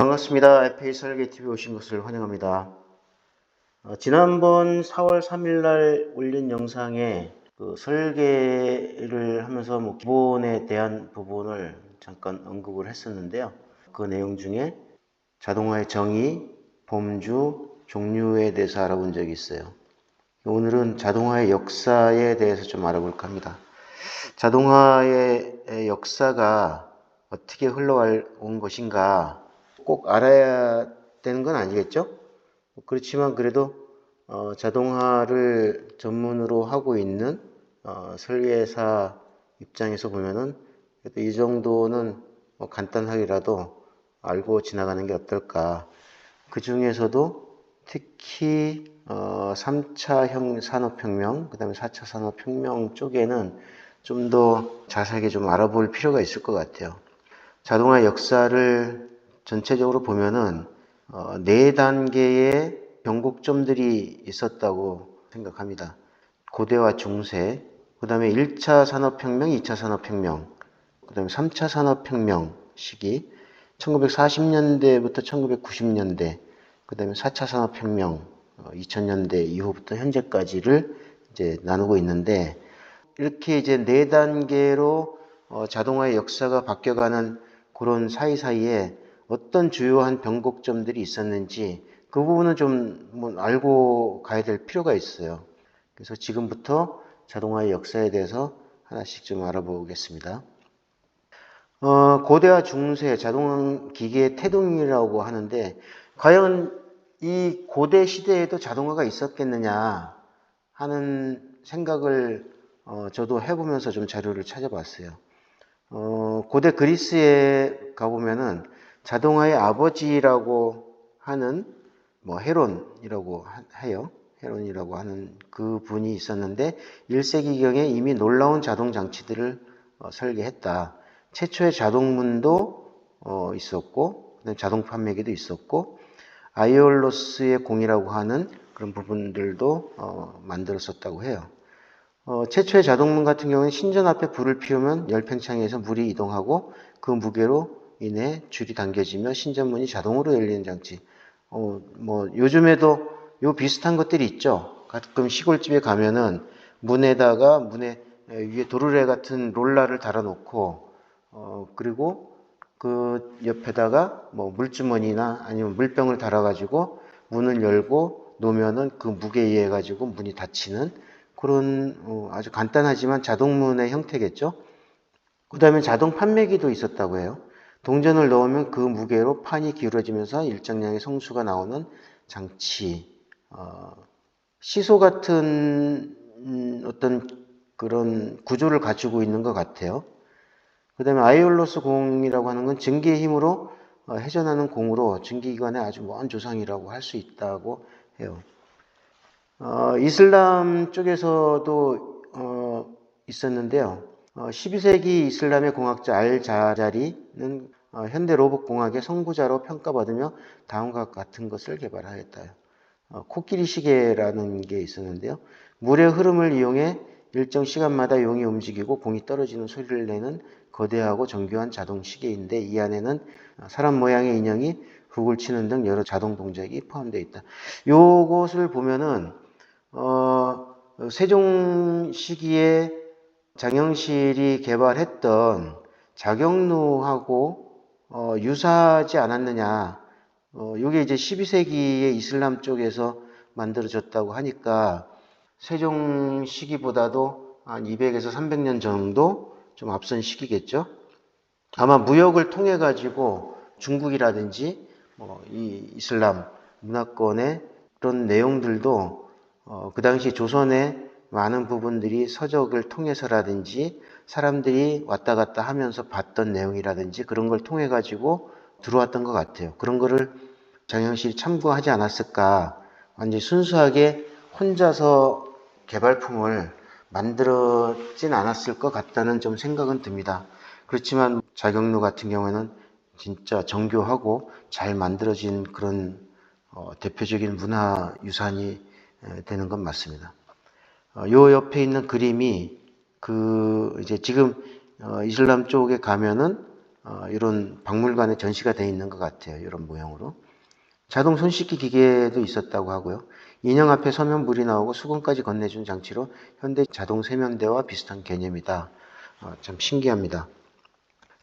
반갑습니다. FA 설계TV 오신 것을 환영합니다. 지난번 4월 3일 날 올린 영상에 설계를 하면서 기본에 대한 부분을 잠깐 언급을 했었는데요. 그 내용 중에 자동화의 정의, 범주, 종류에 대해서 알아본 적이 있어요. 오늘은 자동화의 역사에 대해서 좀 알아볼까 합니다. 자동화의 역사가 어떻게 흘러온 것인가 꼭 알아야 되는 건 아니겠죠? 그렇지만 그래도 자동화를 전문으로 하고 있는 설계사 입장에서 보면은 그래도 이 정도는 간단하게라도 알고 지나가는 게 어떨까. 그 중에서도 특히 3차 산업혁명, 그 다음에 4차 산업혁명 쪽에는 좀 더 자세하게 좀 알아볼 필요가 있을 것 같아요. 자동화 역사를 전체적으로 보면은 4단계의 변곡점들이 있었다고 생각합니다. 고대와 중세, 그 다음에 1차 산업혁명, 2차 산업혁명, 그 다음에 3차 산업혁명 시기, 1940년대부터 1990년대, 그 다음에 4차 산업혁명, 2000년대 이후부터 현재까지를 이제 나누고 있는데, 이렇게 이제 4단계로 자동화의 역사가 바뀌어가는 그런 사이사이에 어떤 주요한 변곡점들이 있었는지 그 부분은 좀 알고 가야 될 필요가 있어요. 그래서 지금부터 자동화의 역사에 대해서 하나씩 좀 알아보겠습니다. 고대와 중세 자동 기계의 태동이라고 하는데 과연 이 고대 시대에도 자동화가 있었겠느냐 하는 생각을 저도 해보면서 좀 자료를 찾아봤어요. 고대 그리스에 가보면은 자동화의 아버지라고 하는 헤론이라고 해요. 헤론이라고 하는 그 분이 있었는데 1세기경에 이미 놀라운 자동 장치들을 설계했다. 최초의 자동문도 있었고 자동 판매기도 있었고 아이올로스의 공이라고 하는 그런 부분들도 만들었었다고 해요. 최초의 자동문 같은 경우는 신전 앞에 불을 피우면 열팽창에서 물이 이동하고 그 무게로 인해 줄이 당겨지며 신전문이 자동으로 열리는 장치. 요즘에도 요 비슷한 것들이 있죠. 가끔 시골집에 가면은 문에 위에 도르래 같은 롤라를 달아놓고, 그리고 그 옆에다가 물주머니나 아니면 물병을 달아가지고 문을 열고 놓으면은 그 무게에 의해 가지고 문이 닫히는 그런 아주 간단하지만 자동문의 형태겠죠. 그 다음에 자동 판매기도 있었다고 해요. 동전을 넣으면 그 무게로 판이 기울어지면서 일정량의 성수가 나오는 장치. 시소 같은 어떤 그런 구조를 가지고 있는 것 같아요. 그 다음에 아이올로스 공이라고 하는 건 증기의 힘으로 회전하는 공으로 증기기관의 아주 먼 조상이라고 할 수 있다고 해요. 이슬람 쪽에서도 있었는데요. 12세기 이슬람의 공학자 알자자리는 현대 로봇 공학의 선구자로 평가받으며 다음과 같은 것을 개발하였다. 코끼리 시계라는 게 있었는데요. 물의 흐름을 이용해 일정 시간마다 용이 움직이고 공이 떨어지는 소리를 내는 거대하고 정교한 자동 시계인데 이 안에는 사람 모양의 인형이 훅을 치는 등 여러 자동 동작이 포함되어 있다. 요것을 보면은 세종 시기에 장영실이 개발했던 자경루하고 유사하지 않았느냐. 이게 이제 12세기의 이슬람 쪽에서 만들어졌다고 하니까 세종 시기보다도 한 200에서 300년 정도 좀 앞선 시기겠죠. 아마 무역을 통해 가지고 중국이라든지 이 이슬람 문화권의 그런 내용들도 그 당시 조선의 많은 부분들이 서적을 통해서라든지 사람들이 왔다 갔다 하면서 봤던 내용이라든지 그런 걸 통해 가지고 들어왔던 것 같아요. 그런 거를 장영실이 참고하지 않았을까. 완전히 순수하게 혼자서 개발품을 만들었진 않았을 것 같다는 좀 생각은 듭니다. 그렇지만 자경루 같은 경우에는 진짜 정교하고 잘 만들어진 그런 대표적인 문화유산이 되는 건 맞습니다. 요 옆에 있는 그림이 이제 지금 이슬람 쪽에 가면은 이런 박물관에 전시가 되어 있는 것 같아요. 이런 모형으로. 자동 손 씻기 기계도 있었다고 하고요. 인형 앞에 서면 물이 나오고 수건까지 건네준 장치로 현대 자동 세면대와 비슷한 개념이다. 참 신기합니다.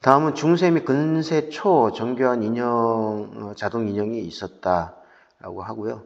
다음은 중세 및 근세 초 정교한 인형, 자동 인형이 있었다라고 하고요.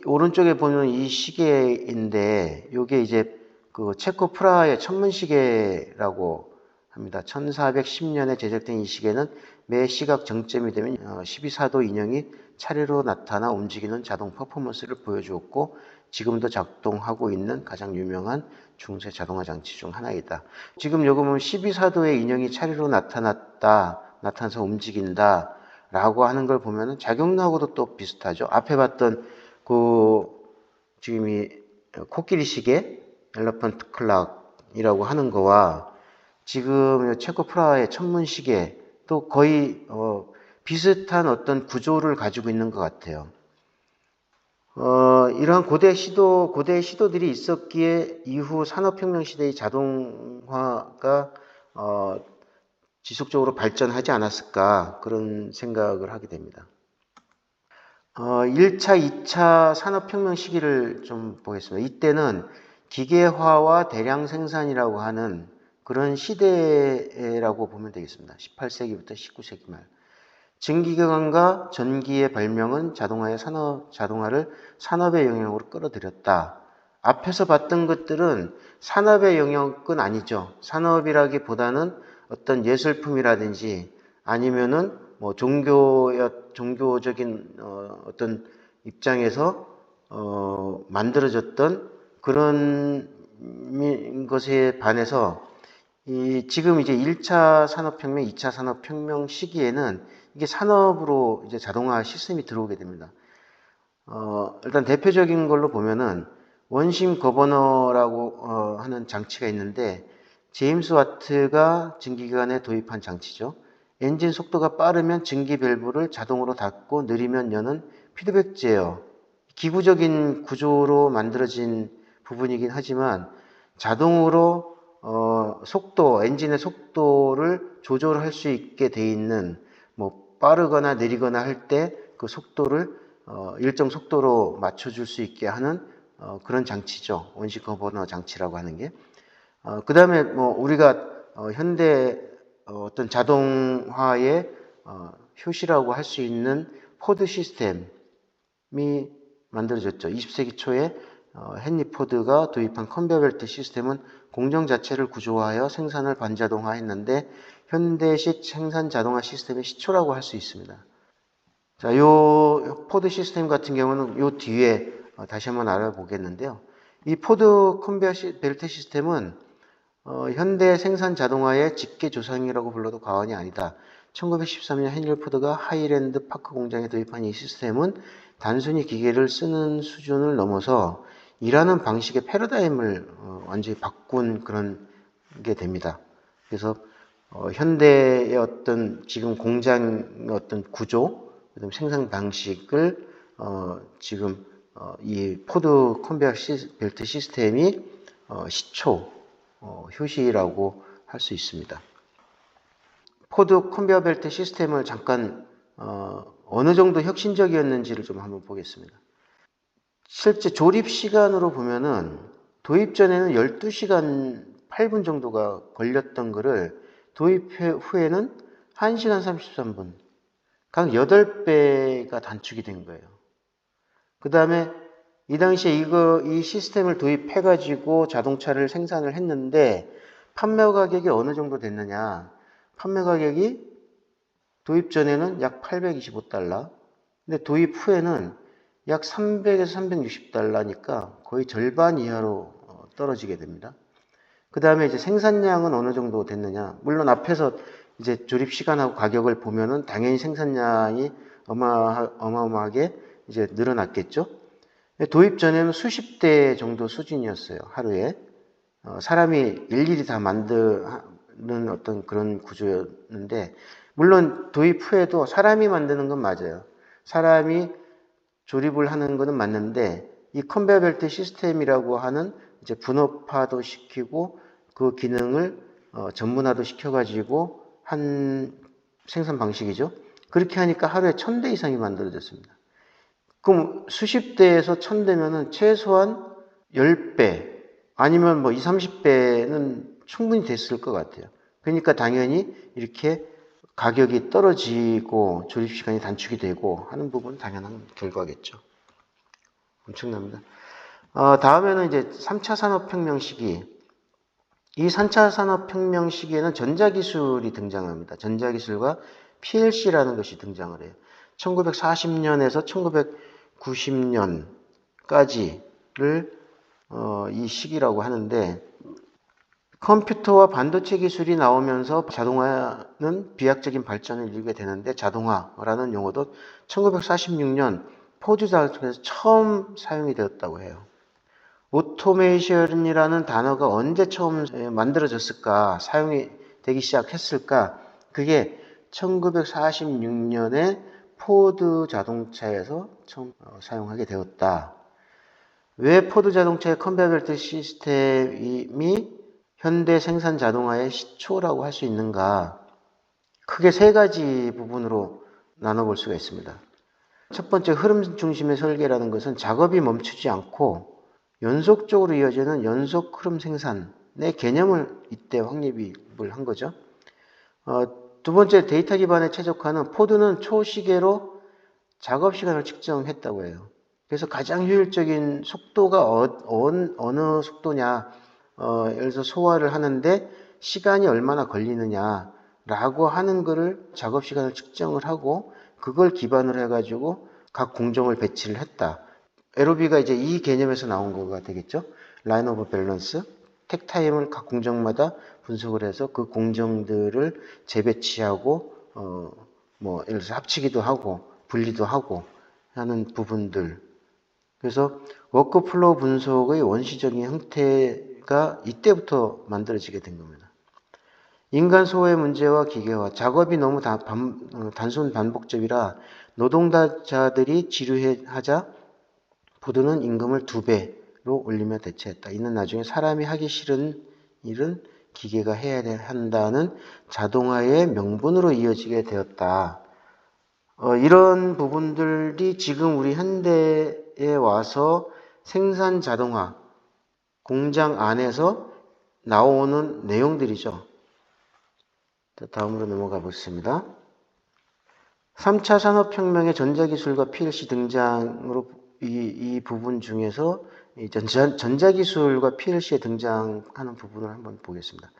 오른쪽에 보면 이 시계인데, 이게 이제 그 체코 프라하의 천문시계라고 합니다. 1410년에 제작된 이 시계는 매 시각 정점이 되면 12사도 인형이 차례로 나타나 움직이는 자동 퍼포먼스를 보여주었고, 지금도 작동하고 있는 가장 유명한 중세 자동화 장치 중 하나이다. 지금 여기 보면 12사도의 인형이 차례로 나타나서 움직인다 라고 하는 걸 보면 작용하고도 또 비슷하죠. 앞에 봤던 지금 이 코끼리 시계, 엘러펀트 클락이라고 하는 거와 지금 체코 프라하의 천문 시계 또 거의 비슷한 어떤 구조를 가지고 있는 것 같아요. 이러한 고대 시도들이 있었기에 이후 산업혁명 시대의 자동화가 지속적으로 발전하지 않았을까 그런 생각을 하게 됩니다. 1차, 2차 산업혁명 시기를 좀 보겠습니다. 이때는 기계화와 대량 생산이라고 하는 그런 시대라고 보면 되겠습니다. 18세기부터 19세기 말. 증기기관과 전기의 발명은 자동화를 산업의 영역으로 끌어들였다. 앞에서 봤던 것들은 산업의 영역은 아니죠. 산업이라기보다는 어떤 예술품이라든지 아니면은 뭐 종교적인 어떤 입장에서 만들어졌던 그런 것에 반해서 지금 이제 1차 산업혁명, 2차 산업혁명 시기에는 이게 산업으로 이제 자동화 시스템이 들어오게 됩니다. 일단 대표적인 걸로 보면은 원심 거버너라고 하는 장치가 있는데 제임스 와트가 증기기관에 도입한 장치죠. 엔진 속도가 빠르면 증기 밸브를 자동으로 닫고 느리면 여는 피드백 제어. 기구적인 구조로 만들어진 부분이긴 하지만 자동으로 엔진의 속도를 조절할 수 있게 돼 있는 뭐 빠르거나 느리거나 할 때 그 속도를 일정 속도로 맞춰줄 수 있게 하는 그런 장치죠. 원심 거버너 장치라고 하는 게. 그 다음에 뭐 우리가 현대 어떤 자동화의 효시라고 할 수 있는 포드 시스템이 만들어졌죠. 20세기 초에 헨리 포드가 도입한 컨베이어 벨트 시스템은 공정 자체를 구조화하여 생산을 반자동화했는데 현대식 생산 자동화 시스템의 시초라고 할 수 있습니다. 자, 요 포드 시스템 같은 경우는 요 뒤에 다시 한번 알아보겠는데요. 이 포드 컨베이어 벨트 시스템은 현대 생산 자동화의 직계 조상이라고 불러도 과언이 아니다. 1913년 헨리 포드가 하이랜드 파크 공장에 도입한 이 시스템은 단순히 기계를 쓰는 수준을 넘어서 일하는 방식의 패러다임을 완전히 바꾼 그런 게 됩니다. 그래서 현대의 어떤 지금 공장의 어떤 구조, 생산 방식을 지금 이 포드 컨베이어 벨트 시스템이 시초 효시라고 할 수 있습니다. 포드 컨베이어 벨트 시스템을 잠깐 어느 정도 혁신적이었는지를 좀 한번 보겠습니다. 실제 조립 시간으로 보면은 도입 전에는 12시간 8분 정도가 걸렸던 거를 도입 후에는 1시간 33분, 각 8배가 단축이 된 거예요. 그 다음에 이 당시에 이 시스템을 도입해가지고 자동차를 생산을 했는데 판매 가격이 어느 정도 됐느냐. 판매 가격이 도입 전에는 약 825달러, 근데 도입 후에는 약 300에서 360달러니까 거의 절반 이하로 떨어지게 됩니다. 그 다음에 이제 생산량은 어느 정도 됐느냐. 물론 앞에서 이제 조립 시간하고 가격을 보면은 당연히 생산량이 어마어마하게 이제 늘어났겠죠. 도입 전에는 수십 대 정도 수준이었어요. 하루에. 사람이 일일이 다 만드는 어떤 그런 구조였는데, 물론 도입 후에도 사람이 만드는 건 맞아요. 사람이 조립을 하는 거는 맞는데, 이 컨베이어 벨트 시스템이라고 하는 이제 분업화도 시키고 그 기능을 전문화도 시켜가지고 한 생산 방식이죠. 그렇게 하니까 하루에 1000대 이상이 만들어졌습니다. 그럼 수십 대에서 1000대면은 최소한 10배 아니면 뭐 20, 30배는 충분히 됐을 것 같아요. 그러니까 당연히 이렇게 가격이 떨어지고 조립시간이 단축이 되고 하는 부분은 당연한 결과겠죠. 엄청납니다. 다음에는 이제 3차 산업혁명 시기. 이 3차 산업혁명 시기에는 전자기술이 등장합니다. 전자기술과 PLC라는 것이 등장을 해요. 1940년에서 1990년까지를 이 시기라고 하는데, 컴퓨터와 반도체 기술이 나오면서 자동화는 비약적인 발전을 이루게 되는데, 자동화라는 용어도 1946년 포드 자동차에서 처음 사용이 되었다고 해요. 오토메이션이라는 단어가 언제 처음 만들어졌을까, 사용이 되기 시작했을까? 그게 1946년에 포드 자동차에서 처음 사용하게 되었다. 왜 포드 자동차의 컨베이어 벨트 시스템이 현대 생산 자동화의 시초라고 할 수 있는가? 크게 세 가지 부분으로 나눠볼 수가 있습니다. 첫 번째, 흐름 중심의 설계라는 것은 작업이 멈추지 않고 연속적으로 이어지는 연속 흐름 생산의 개념을 이때 확립을 한 거죠. 두 번째, 데이터 기반의 최적화는 포드는 초시계로 작업 시간을 측정했다고 해요. 그래서 가장 효율적인 속도가 어느 속도냐, 예를 들어서 소화를 하는데 시간이 얼마나 걸리느냐라고 하는 거를 작업 시간을 측정을 하고 그걸 기반으로 해가지고 각 공정을 배치를 했다. LOB가 이제 이 개념에서 나온 거가 되겠죠. 라인 오브 밸런스, 택타임을 각 공정마다 분석을 해서 그 공정들을 재배치하고 예를 들어서 합치기도 하고 분리도 하고 하는 부분들. 그래서 워크플로우 분석의 원시적인 형태가 이때부터 만들어지게 된 겁니다. 인간 소외 문제와 기계화, 작업이 너무 단순 반복적이라 노동자들이 지루해하자 포드는 임금을 2배로 올리며 대체했다. 이는 나중에 사람이 하기 싫은 일은 기계가 해야 한다는 자동화의 명분으로 이어지게 되었다. 이런 부분들이 지금 우리 현대에 와서 생산 자동화, 공장 안에서 나오는 내용들이죠. 다음으로 넘어가 보겠습니다. 3차 산업혁명의 전자기술과 PLC 등장으로 이 부분 중에서 전자기술과 PLC에 등장하는 부분을 한번 보겠습니다.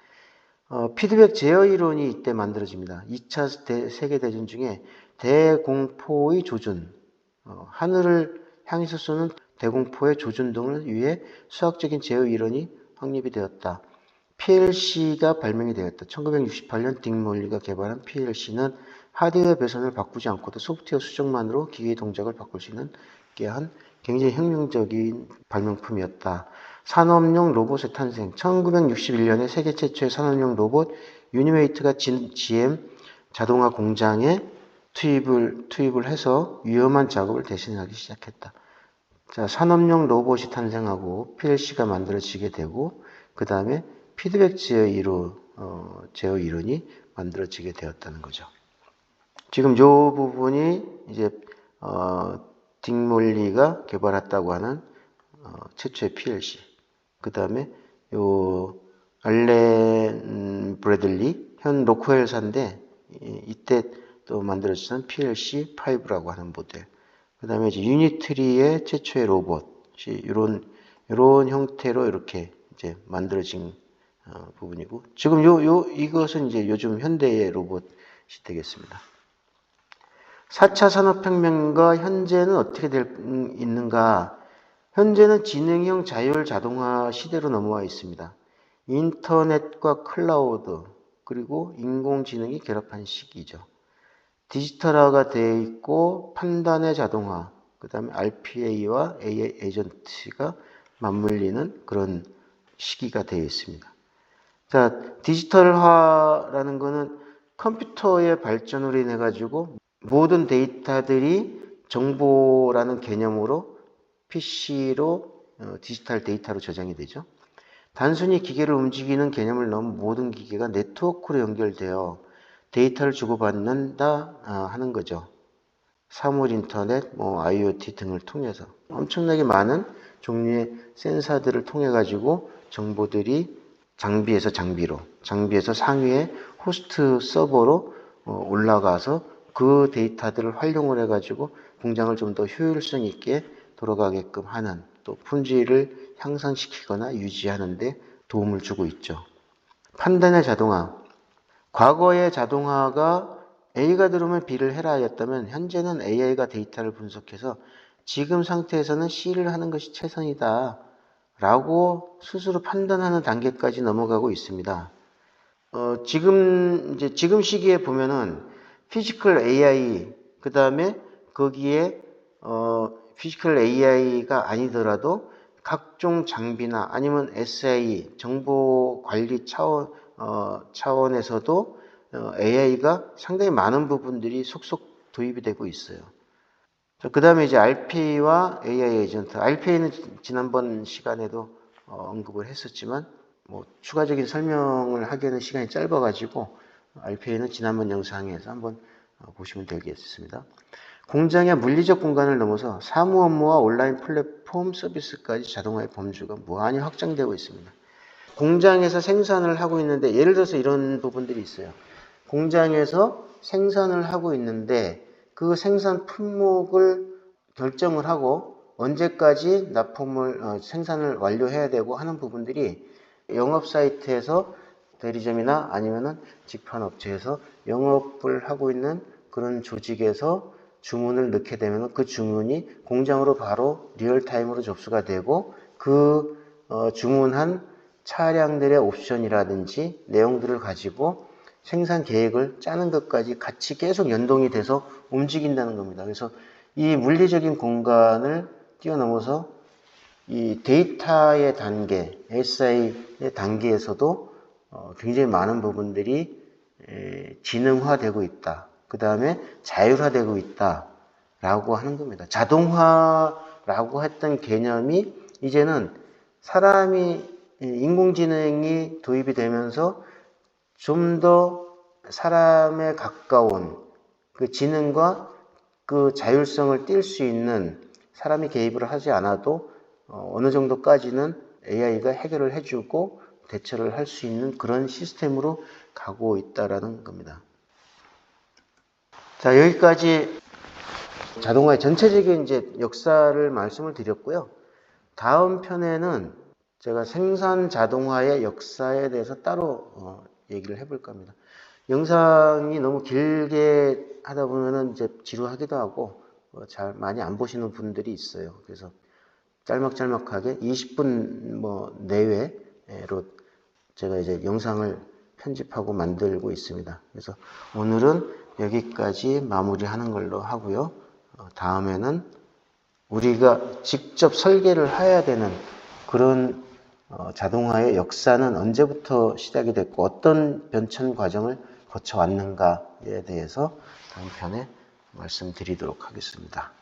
피드백 제어 이론이 이때 만들어집니다. 2차 세계대전 중에 대공포의 조준, 하늘을 향해서 쏘는 대공포의 조준 등을 위해 수학적인 제어 이론이 확립이 되었다. PLC가 발명이 되었다. 1968년 딕 몰리가 개발한 PLC는 하드웨어 배선을 바꾸지 않고도 소프트웨어 수정만으로 기계의 동작을 바꿀 수 있게 한 굉장히 혁명적인 발명품이었다. 산업용 로봇의 탄생. 1961년에 세계 최초의 산업용 로봇 유니메이트가 GM 자동화 공장에 투입을 해서 위험한 작업을 대신하기 시작했다. 자, 산업용 로봇이 탄생하고 PLC가 만들어지게 되고 그 다음에 피드백 제어 이론이 만들어지게 되었다는 거죠. 지금 이 부분이 이제 딕 몰리가 개발했다고 하는 최초의 PLC. 그 다음에 요 알렌 브래들리 현 로크웰사인데 이때 또 만들어진 PLC5라고 하는 모델. 그 다음에 이제 유니트리의 최초의 로봇이 이런 형태로 이렇게 이제 만들어진 부분이고 지금 이것은 이제 요즘 현대의 로봇이 되겠습니다. 4차 산업혁명과 현재는 어떻게 있는가? 현재는 지능형 자율 자동화 시대로 넘어와 있습니다. 인터넷과 클라우드 그리고 인공지능이 결합한 시기죠. 디지털화가 되어 있고 판단의 자동화, 그 다음에 RPA와 AI 에이전트가 맞물리는 그런 시기가 되어 있습니다. 자, 디지털화라는 것은 컴퓨터의 발전으로 인해 가지고 모든 데이터들이 정보라는 개념으로 PC로 디지털 데이터로 저장이 되죠. 단순히 기계를 움직이는 개념을 넘은 모든 기계가 네트워크로 연결되어 데이터를 주고받는다 하는 거죠. 사물 인터넷, IoT 등을 통해서 엄청나게 많은 종류의 센서들을 통해 가지고 정보들이 장비에서 상위의 호스트 서버로 올라가서 그 데이터들을 활용을 해 가지고 공장을 좀 더 효율성 있게 돌아가게끔 하는, 또 품질을 향상시키거나 유지하는 데 도움을 주고 있죠. 판단의 자동화. 과거의 자동화가 A가 들어오면 B를 해라 였다면 현재는 AI가 데이터를 분석해서 지금 상태에서는 C를 하는 것이 최선이다 라고 스스로 판단하는 단계까지 넘어가고 있습니다. 지금 시기에 보면은 피지컬 AI, 그 다음에 거기에 피지컬 AI가 아니더라도 각종 장비나 아니면 SI, 정보 관리 차원에서도 AI가 상당히 많은 부분들이 속속 도입이 되고 있어요. 그 다음에 이제 RPA와 AI 에이전트. RPA는 지난번 시간에도 언급을 했었지만, 추가적인 설명을 하기에는 시간이 짧아가지고, RPA는 지난번 영상에서 한번 보시면 되겠습니다. 공장의 물리적 공간을 넘어서 사무 업무와 온라인 플랫폼 서비스까지 자동화의 범주가 무한히 확장되고 있습니다. 공장에서 생산을 하고 있는데, 예를 들어서 이런 부분들이 있어요. 공장에서 생산을 하고 있는데 그 생산 품목을 결정을 하고 언제까지 납품을 생산을 완료해야 되고 하는 부분들이 영업 사이트에서 대리점이나 아니면은 직판업체에서 영업을 하고 있는 그런 조직에서 주문을 넣게 되면 그 주문이 공장으로 바로 리얼타임으로 접수가 되고 그 주문한 차량들의 옵션이라든지 내용들을 가지고 생산 계획을 짜는 것까지 같이 계속 연동이 돼서 움직인다는 겁니다. 그래서 이 물리적인 공간을 뛰어넘어서 이 데이터의 단계, SI의 단계에서도 굉장히 많은 부분들이 지능화되고 있다. 그 다음에 자율화되고 있다라고 하는 겁니다. 자동화라고 했던 개념이 이제는 인공지능이 도입이 되면서 좀 더 사람에 가까운 그 지능과 그 자율성을 띌 수 있는, 사람이 개입을 하지 않아도 어느 정도까지는 AI가 해결을 해주고 대처를 할 수 있는 그런 시스템으로 가고 있다라는 겁니다. 자, 여기까지 자동화의 전체적인 이제 역사를 말씀을 드렸고요. 다음 편에는 제가 생산 자동화의 역사에 대해서 따로 얘기를 해볼 겁니다. 영상이 너무 길게 하다 보면은 이제 지루하기도 하고 잘 많이 안 보시는 분들이 있어요. 그래서 짤막짤막하게 20분 내외로 제가 이제 영상을 편집하고 만들고 있습니다. 그래서 오늘은 여기까지 마무리하는 걸로 하고요. 다음에는 우리가 직접 설계를 해야 되는 그런 자동화의 역사는 언제부터 시작이 됐고 어떤 변천 과정을 거쳐왔는가에 대해서 다음 편에 말씀드리도록 하겠습니다.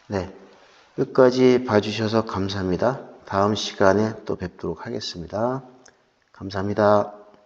네, 끝까지 봐주셔서 감사합니다. 다음 시간에 또 뵙도록 하겠습니다. 감사합니다.